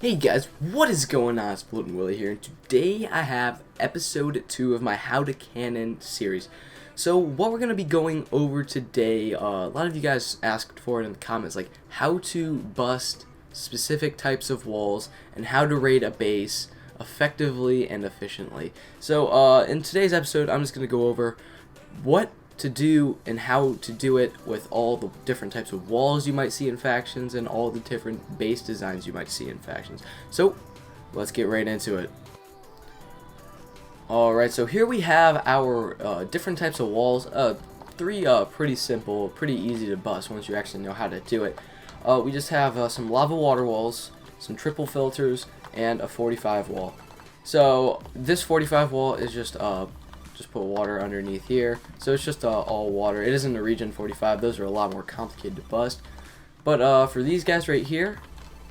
Hey guys, what is going on? It's FloatingWilly here, and today I have episode 2 of my How to Cannon series. So what we're going to be going over today, a lot of you guys asked for it in the comments, like how to bust specific types of walls and how to raid a base effectively and efficiently. So in today's episode, I'm just going to go over what to do and how to do it with all the different types of walls you might see in factions and all the different base designs you might see in factions. So let's get right into it. Alright, so here we have our different types of walls. Three pretty simple, pretty easy to bust once you actually know how to do it. We just have some lava water walls, some triple filters, and a 45 wall. So this 45 wall is just put water underneath here, so it's just all water. It isn't a region 45. Those are a lot more complicated to bust, but for these guys right here,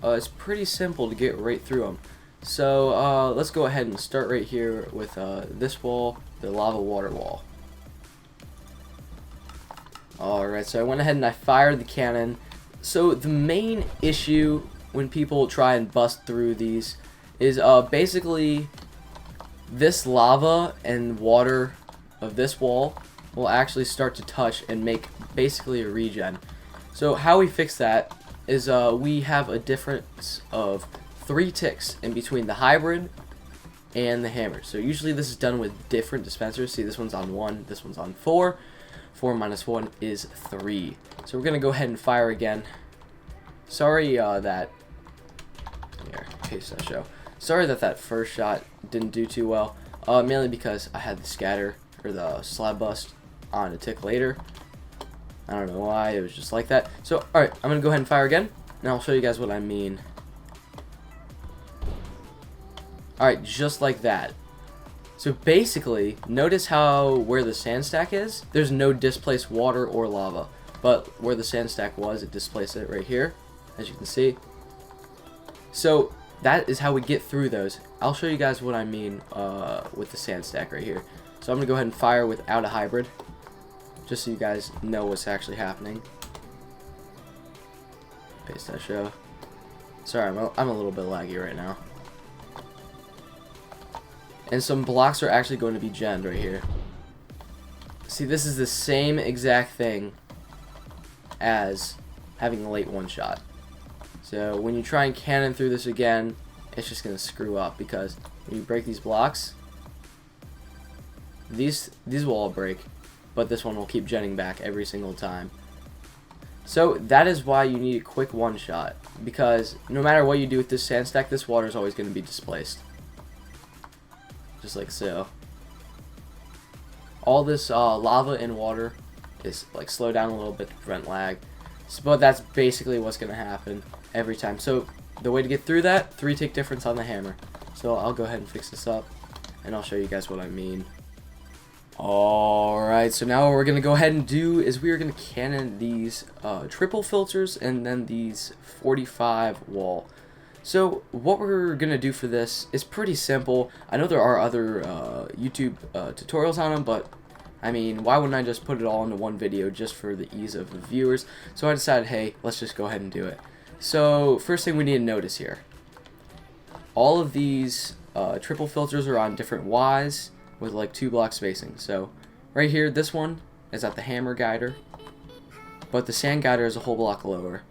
it's pretty simple to get right through them. So let's go ahead and start right here with this wall, the lava water wall. Alright, so I went ahead and I fired the cannon. So the main issue when people try and bust through these is basically this lava and water of this wall will actually start to touch and make basically a regen. So how we fix that is we have a difference of 3 ticks in between the hybrid and the hammer. So usually this is done with different dispensers. See, this one's on 1, this one's on 4. 4 minus 1 is 3. So we're going to go ahead and fire again. Sorry that... Here, paste that show. Sorry that first shot didn't do too well, mainly because I had the scatter, or the slab bust, on a tick later. I don't know why, it was just like that. So, alright, I'm going to go ahead and fire again, and I'll show you guys what I mean. Alright, just like that. So basically, notice how where the sand stack is, there's no displaced water or lava. But where the sand stack was, it displaced it right here, as you can see. So that is how we get through those. I'll show you guys what I mean with the sand stack right here. So I'm going to go ahead and fire without a hybrid, just so you guys know what's actually happening. Paste that show. Sorry, I'm a little bit laggy right now. And some blocks are actually going to be genned right here. See, this is the same exact thing as having a late one shot. So when you try and cannon through this again, it's just going to screw up, because when you break these blocks, these will all break, but this one will keep genning back every single time. So that is why you need a quick one shot, because no matter what you do with this sand stack, this water is always going to be displaced. Just like so. All this lava and water is like slow down a little bit to prevent lag. But that's basically what's going to happen every time. So the way to get through that, 3 tick difference on the hammer. So I'll go ahead and fix this up, and I'll show you guys what I mean. Alright, so now what we're going to go ahead and do is we are going to cannon these triple filters and then these 45 wall. So what we're going to do for this is pretty simple. I know there are other YouTube tutorials on them, but I mean, why wouldn't I just put it all into one video just for the ease of the viewers? So I decided, hey, let's just go ahead and do it. So first thing we need to notice here, all of these triple filters are on different Ys with like 2 block spacing. So right here, this one is at the hammer guider, but the sand guider is a whole block lower.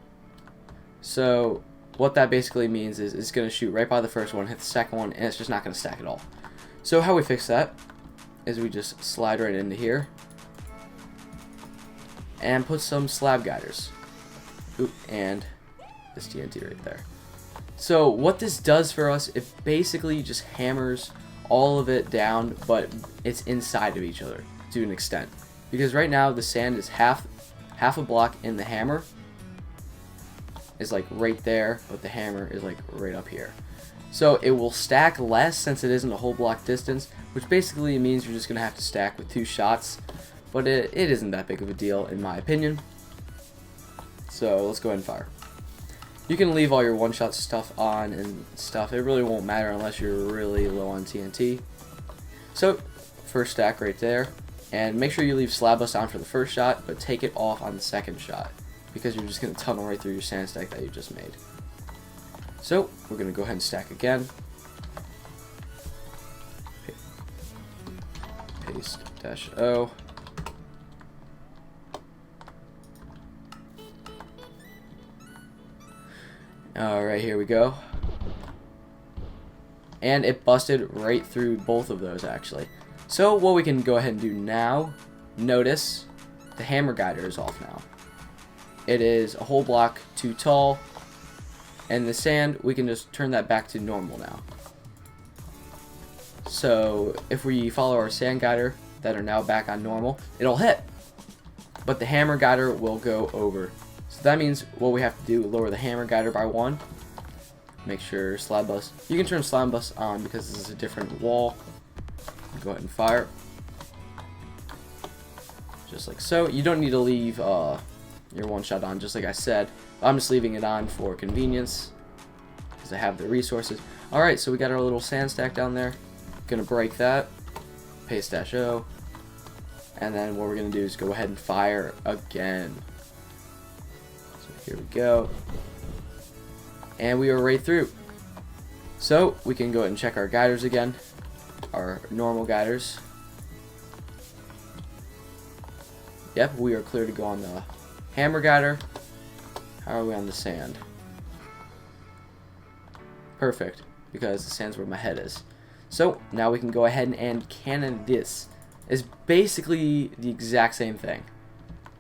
So what that basically means is it's going to shoot right by the first one, hit the second one, and it's just not going to stack at all. So how we fix that is we just slide right into here and put some slab guiders. Oop, and this TNT right there. So what this does for us, it basically just hammers all of it down, but it's inside of each other to an extent. Because right now the sand is half a block in the hammer is like right there, but the hammer is like right up here. So it will stack less since it isn't a whole block distance, which basically means you're just going to have to stack with 2 shots, but it isn't that big of a deal in my opinion. So let's go ahead and fire. You can leave all your one-shot stuff on and stuff. It really won't matter unless you're really low on TNT. So first stack right there, and make sure you leave slab bust on for the first shot, but take it off on the second shot, because you're just going to tunnel right through your sand stack that you just made. So we're going to go ahead and stack again. Paste -O. Alright, here we go. And it busted right through both of those, actually. So what we can go ahead and do now, notice the hammer guider is off now. It is a whole block too tall, and the sand, we can just turn that back to normal now. So if we follow our sand guider that are now back on normal, it'll hit, but the hammer guider will go over. So that means what we have to do, lower the hammer guider by 1. Make sure slab bust. You can turn slab bust on because this is a different wall. Go ahead and fire. Just like so. You don't need to leave your one shot on, just like I said. I'm just leaving it on for convenience because I have the resources. Alright, so we got our little sand stack down there. Gonna break that. Paste -O. And then what we're gonna do is go ahead and fire again. Here we go. And we are right through. So we can go ahead and check our guiders again. Our normal guiders. Yep, we are clear to go on the hammer guider. How are we on the sand? Perfect, because the sand's where my head is. So now we can go ahead and cannon this. It's basically the exact same thing.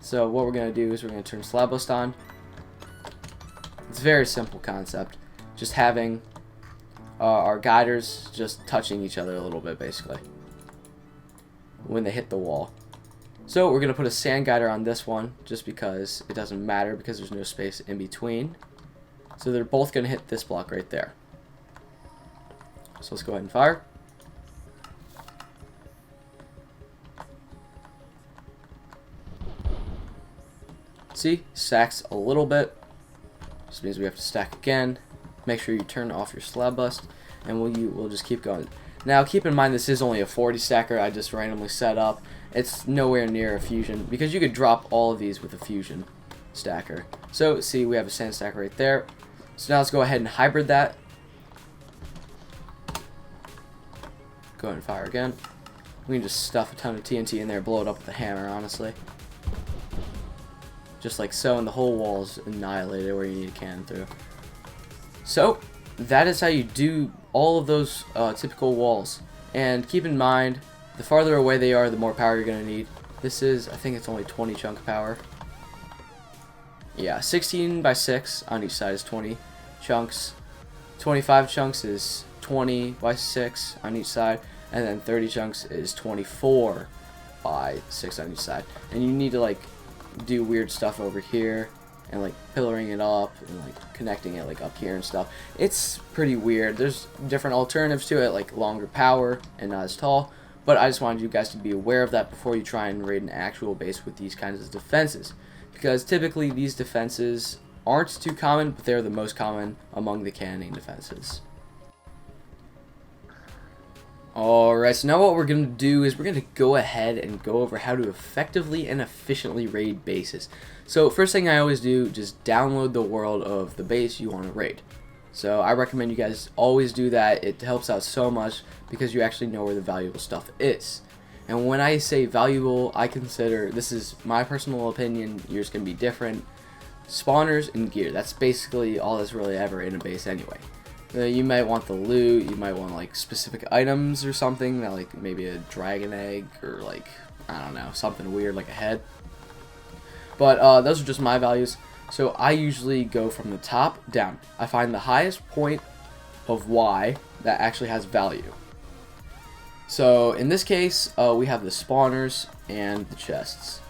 So what we're going to do is we're going to turn slab bust on. It's a very simple concept. Just having our guiders just touching each other a little bit, basically, when they hit the wall. So we're going to put a sand guider on this one, just because it doesn't matter, because there's no space in between. So they're both going to hit this block right there. So let's go ahead and fire. See, stacks a little bit. This means we have to stack again. Make sure you turn off your slab bust, and we'll just keep going. Now keep in mind this is only a 40 stacker I just randomly set up. It's nowhere near a fusion, because you could drop all of these with a fusion stacker. So see, we have a sand stacker right there. So now let's go ahead and hybrid that. Go ahead and fire again. We can just stuff a ton of TNT in there, blow it up with a hammer, honestly. Just like so, and the whole wall's annihilated where you need a cannon through. So that is how you do all of those typical walls. And keep in mind, the farther away they are, the more power you're going to need. This is, I think it's only 20 chunk power. Yeah, 16 by 6 on each side is 20 chunks. 25 chunks is 20 by 6 on each side. And then 30 chunks is 24 by 6 on each side. And you need to like do weird stuff over here and like pillaring it up and like connecting it like up here and stuff. It's pretty weird. There's different alternatives to it, like longer power and not as tall, but I just wanted you guys to be aware of that before you try and raid an actual base with these kinds of defenses, because typically these defenses aren't too common, but they're the most common among the cannoning defenses. Alright, so now what we're going to do is we're going to go ahead and go over how to effectively and efficiently raid bases. So first thing I always do, just download the world of the base you want to raid. So I recommend you guys always do that. It helps out so much because you actually know where the valuable stuff is. And when I say valuable, I consider, this is my personal opinion, yours can be different, spawners and gear. That's basically all that's really ever in a base anyway. You might want the loot, you might want like specific items or something, that like maybe a dragon egg or like, I don't know, something weird like a head. But those are just my values. So I usually go from the top down. I find the highest point of Y that actually has value. So in this case, we have the spawners and the chests.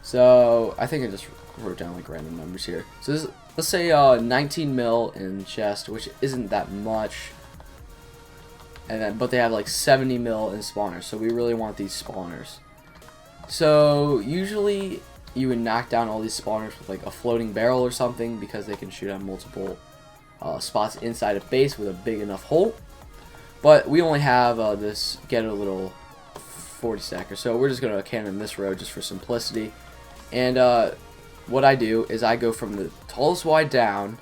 So I think I just wrote down like random numbers here. So this is, let's say 19 mil in chest, which isn't that much. And then, but they have like 70 mil in spawners, so we really want these spawners. So usually you would knock down all these spawners with like a floating barrel or something, because they can shoot on multiple spots inside a base with a big enough hole. But we only have this get a little 40 stacker, so we're just gonna cannon this row just for simplicity. And what I do is I go from the tallest Y down,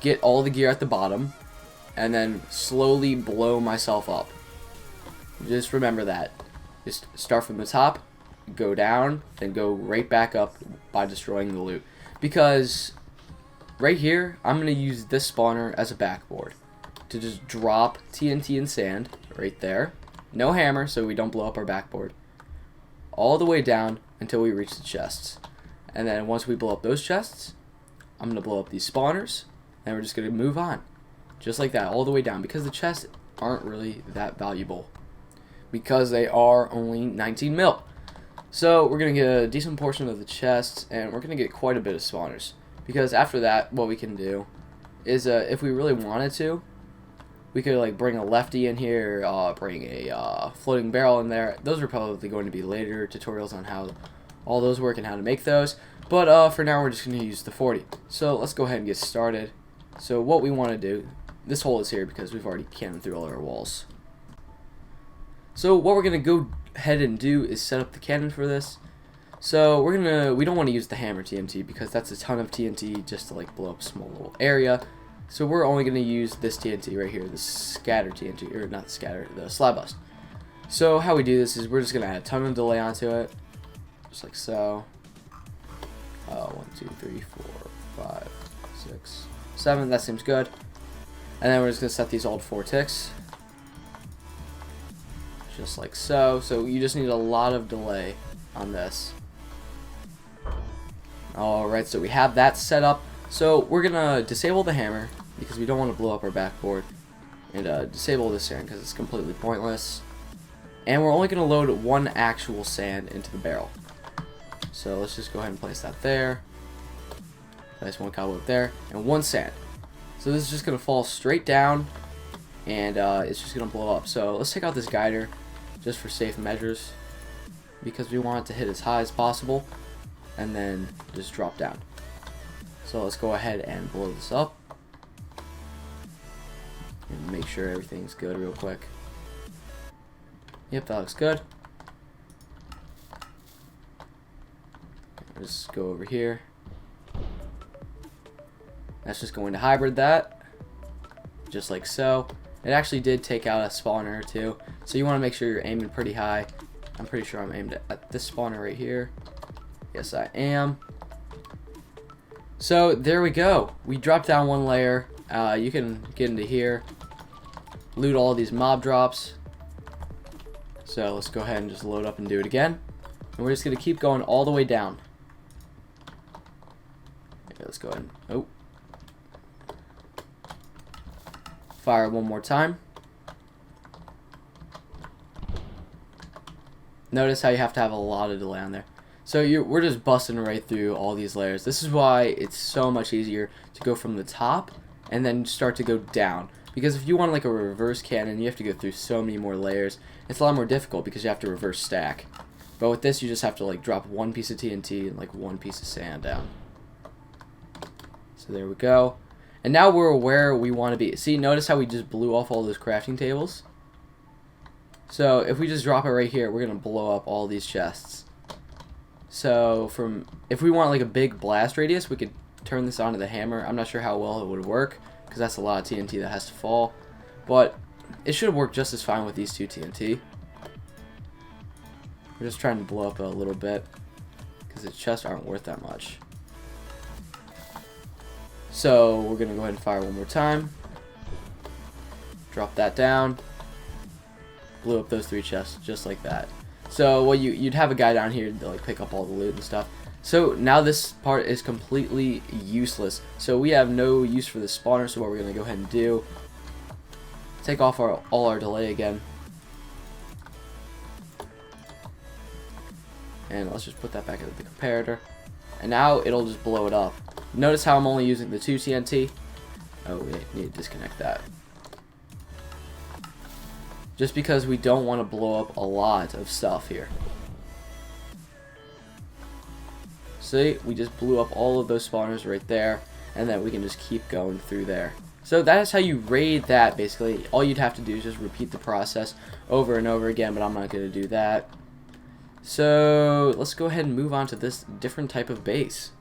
get all the gear at the bottom, and then slowly blow myself up. Just remember that. Just start from the top, go down, then go right back up by destroying the loot. Because right here, I'm going to use this spawner as a backboard to just drop TNT and sand right there. No hammer, so we don't blow up our backboard. All the way down until we reach the chests. And then once we blow up those chests, I'm going to blow up these spawners, and we're just going to move on. Just like that, all the way down, because the chests aren't really that valuable. Because they are only 19 mil. So we're going to get a decent portion of the chests, and we're going to get quite a bit of spawners. Because after that, what we can do is, if we really wanted to, we could like bring a lefty in here, bring a floating barrel in there. Those are probably going to be later tutorials on how all those work and how to make those. But for now, we're just going to use the 40. So let's go ahead and get started. So what we want to do, this hole is here because we've already cannoned through all our walls. So what we're going to go ahead and do is set up the cannon for this. So we don't want to use the hammer TNT because that's a ton of TNT just to like blow up a small little area. So we're only going to use this TNT right here, the scatter TNT, or not the scatter, the slab bust. So how we do this is we're just going to add a ton of delay onto it, just like so. 1, 2, 3, 4, 5, 6, 7, that seems good. And then we're just going to set these all to 4 ticks. Just like so. So you just need a lot of delay on this. Alright, so we have that set up. So we're going to disable the hammer because we don't want to blow up our backboard. And disable the sand because it's completely pointless. And we're only going to load 1 actual sand into the barrel. So let's just go ahead and place that there. Place 1 cobweb there. And 1 sand. So this is just going to fall straight down. And it's just going to blow up. So let's take out this guider just for safe measures. Because we want it to hit as high as possible. And then just drop down. So let's go ahead and blow this up. And make sure everything's good real quick. Yep, that looks good. Just go over here. That's just going to hybrid that. Just like so. It actually did take out a spawner or two. So you want to make sure you're aiming pretty high. I'm pretty sure I'm aimed at this spawner right here. Yes, I am. So there we go. We dropped down 1 layer. You can get into here. Loot all these mob drops. So let's go ahead and just load up and do it again. And we're just going to keep going all the way down. Okay, let's go ahead and... Oh. Fire 1 more time. Notice how you have to have a lot of delay on there. So we're just busting right through all these layers. This is why it's so much easier to go from the top and then start to go down. Because if you want like a reverse cannon, you have to go through so many more layers. It's a lot more difficult because you have to reverse stack. But with this, you just have to like drop 1 piece of TNT and like 1 piece of sand down. So there we go. And now we're where we want to be. See, notice how we just blew off all those crafting tables? So if we just drop it right here, we're going to blow up all these chests. So if we want like a big blast radius, we could turn this onto the hammer. I'm not sure how well it would work because that's a lot of TNT that has to fall. But it should work just as fine with these 2 TNT. We're just trying to blow up a little bit because the chests aren't worth that much. So we're going to go ahead and fire 1 more time. Drop that down. Blew up those 3 chests just like that. So what you'd have a guy down here to like pick up all the loot and stuff. So now this part is completely useless. So we have no use for the spawner. So what we're going to go ahead and do, take off all our delay again. And let's just put that back into the comparator. And now it'll just blow it up. Notice how I'm only using the 2 TNT. Oh, we need to disconnect that. Just because we don't want to blow up a lot of stuff here. See, we just blew up all of those spawners right there. And then we can just keep going through there. So that is how you raid that, basically. All you'd have to do is just repeat the process over and over again, but I'm not going to do that. So let's go ahead and move on to this different type of base.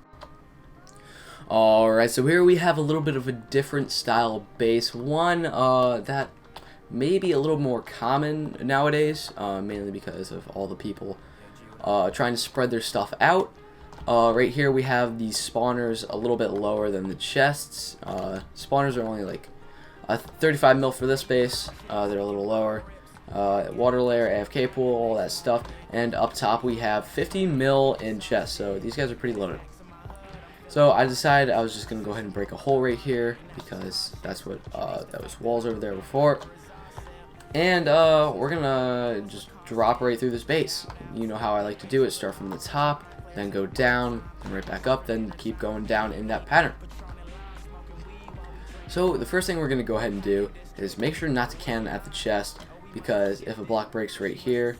Alright, so here we have a little bit of a different style base. One that may be a little more common nowadays, mainly because of all the people trying to spread their stuff out. Right here we have these spawners a little bit lower than the chests. Spawners are only like 35 mil for this base. They're a little lower. Water layer, AFK pool, all that stuff. And up top we have 50 mil in chests, so these guys are pretty loaded. So I decided I was just gonna go ahead and break a hole right here because that's what that was walls over there before. And we're gonna just drop right through this base. You know how I like to do it: start from the top, then go down, and right back up, then keep going down in that pattern. So the first thing we're gonna go ahead and do is make sure not to cannon at the chest, because if a block breaks right here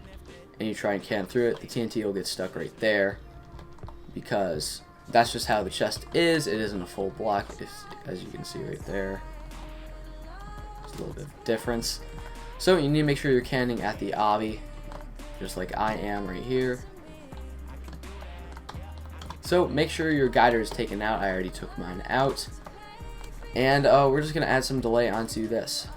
and you try and cannon through it, the TNT will get stuck right there, because that's just how the chest is. It isn't a full block, as you can see right there. There's a little bit of difference. So you need to make sure you're cannoning at the obby, just like I am right here. So make sure your guider is taken out. I already took mine out. And we're just going to add some delay onto this.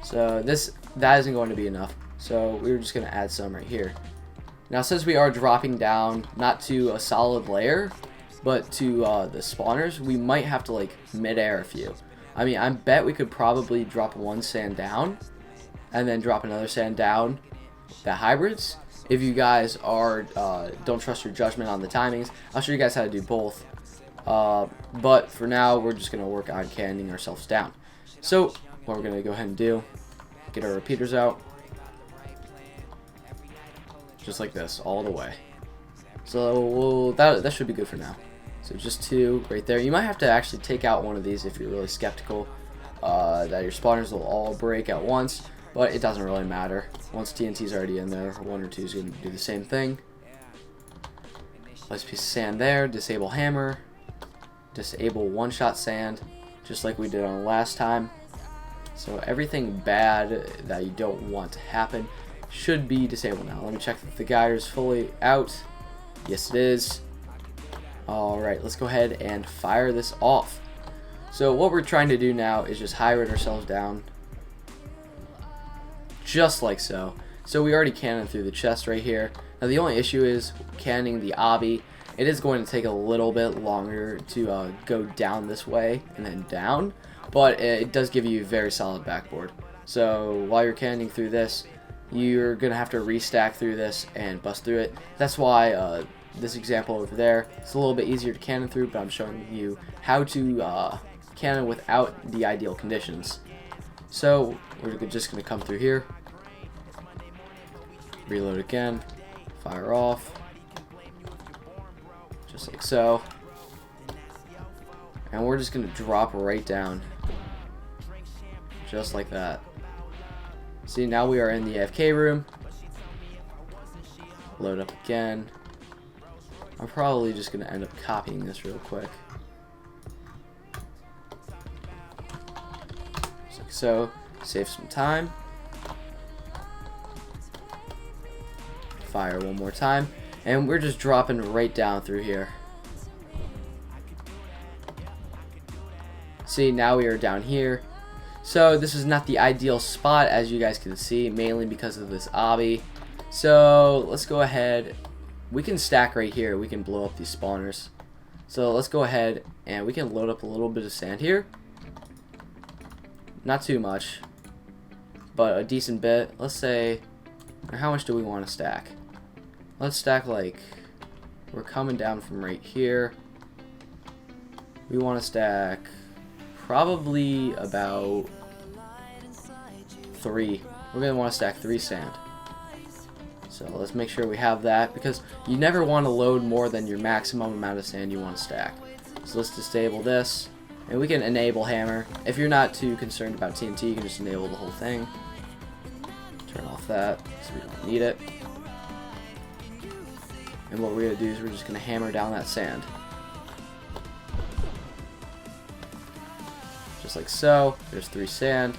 So that isn't going to be enough. So we're just going to add some right here. Now, since we are dropping down not to a solid layer, but to the spawners, we might have to like mid-air a few. I mean, I bet we could probably drop one sand down and then drop another sand down, the hybrids. If you guys are don't trust your judgment on the timings, I'll show you guys how to do both. But for now, we're just going to work on cannoning ourselves down. So what we're going to go ahead and do, get our repeaters out. Just like this, all the way. So that should be good for now. So just two right there. You might have to actually take out one of these if you're really skeptical that your spawners will all break at once, but it doesn't really matter. Once TNT's already in there, one or two is going to do the same thing. Nice piece of sand there. Disable hammer. Disable one-shot sand, just like we did on last time. So everything bad that you don't want to happen should be disabled now. Let me check if the guider is fully out. Yes, it is. Alright, let's go ahead and fire this off. So what we're trying to do now is just hybrid ourselves down. Just like so. So we already cannoned through the chest right here. Now the only issue is cannoning the obby. It is going to take a little bit longer to go down this way and then down. But it does give you a very solid backboard. So while you're cannoning through this, you're going to have to restack through this and bust through it. That's why this example over there, it's a little bit easier to cannon through, but I'm showing you how to cannon without the ideal conditions. So we're just going to come through here, reload again, fire off, just like so. And we're just going to drop right down, just like that. See, now we are in the AFK room. Load up again. I'm probably just going to end up copying this real quick. Just like so. Save some time. Fire one more time. And we're just dropping right down through here. See, now we are down here. So this is not the ideal spot, as you guys can see, mainly because of this obby. So let's go ahead. We can stack right here. We can blow up these spawners. So let's go ahead and we can load up a little bit of sand here. Not too much, but a decent bit. Let's say, how much do we want to stack? Let's stack like, we're coming down from right here. We want to stack probably about 3. We're going to want to stack 3 sand. So let's make sure we have that, because you never want to load more than your maximum amount of sand you want to stack. So let's disable this, and we can enable hammer. If you're not too concerned about TNT, you can just enable the whole thing. Turn off that, so we don't need it. And what we're going to do is we're just going to hammer down that sand. Just like so. There's 3 sand.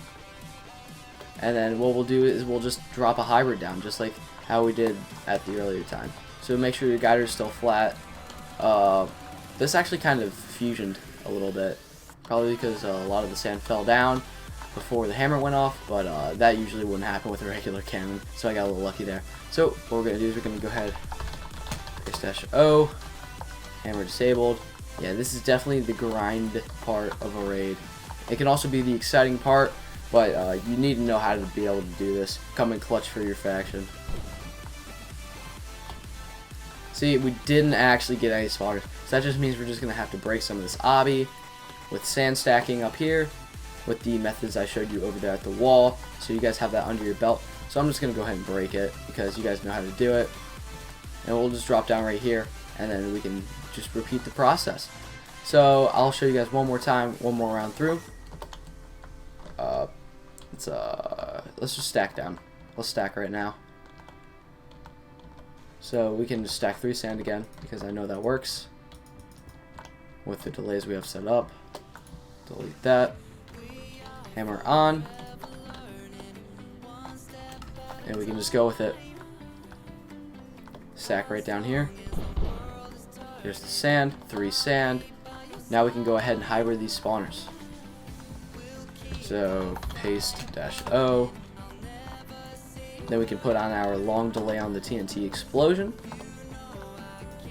And then what we'll do is we'll just drop a hybrid down, just like how we did at the earlier time. So make sure your guider is still flat. This actually kind of fusioned a little bit. Probably because a lot of the sand fell down before the hammer went off, but that usually wouldn't happen with a regular cannon, so I got a little lucky there. So what we're going to do is we're going to go ahead, -O, hammer disabled. Yeah, this is definitely the grind part of a raid. It can also be the exciting part, but you need to know how to be able to do this. Come in clutch for your faction. See, we didn't actually get any spawners, so that just means we're just going to have to break some of this obby with sand stacking up here with the methods I showed you over there at the wall, so you guys have that under your belt. So I'm just going to go ahead and break it because you guys know how to do it. And we'll just drop down right here, and then we can just repeat the process. So I'll show you guys one more time, one more round through. Let's just stack down. Let's stack right now. So we can just stack 3 sand again because I know that works with the delays we have set up. Delete that. Hammer on. And we can just go with it. Stack right down here. Here's the sand, 3 sand. Now we can go ahead and hybrid these spawners. So paste -O. Then we can put on our long delay on the TNT explosion.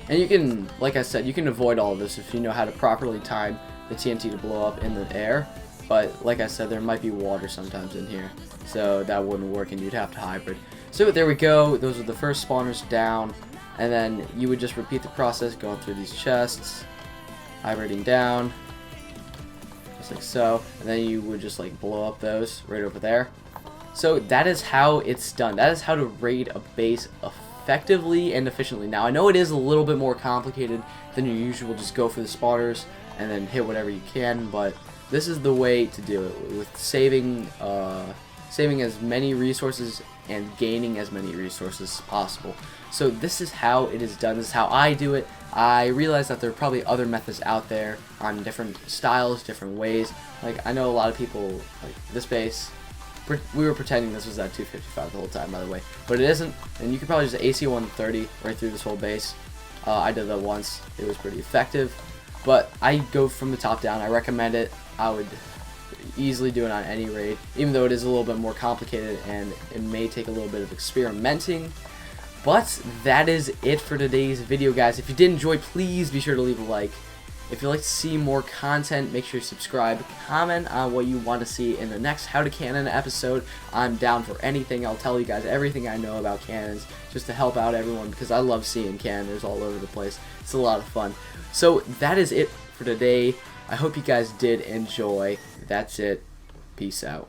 And you can, like I said, you can avoid all of this if you know how to properly time the TNT to blow up in the air. But like I said, there might be water sometimes in here, so that wouldn't work and you'd have to hybrid. So there we go, those are the first spawners down, and then you would just repeat the process going through these chests, hybriding down, just like so, and then you would just like blow up those right over there. So that is how it's done. That is how to raid a base effectively and efficiently. Now I know it is a little bit more complicated than your usual just go for the spawners and then hit whatever you can, but this is the way to do it with saving as many resources and gaining as many resources as possible. So this is how it is done. This is how I do it. I realize that there are probably other methods out there on different styles, different ways. Like I know a lot of people like this base. We were pretending this was at 255 the whole time, by the way, but it isn't. And you could probably just AC 130 right through this whole base. I did that once. It was pretty effective. But I go from the top down. I recommend it. I would easily do it on any raid, even though it is a little bit more complicated and it may take a little bit of experimenting. But that is it for today's video, guys. If you did enjoy, please be sure to leave a like. If you'd like to see more content, make sure you subscribe. Comment on what you want to see in the next How to Cannon episode. I'm down for anything. I'll tell you guys everything I know about cannons just to help out everyone because I love seeing cannons all over the place. It's a lot of fun. So that is it for today. I hope you guys did enjoy. That's it. Peace out.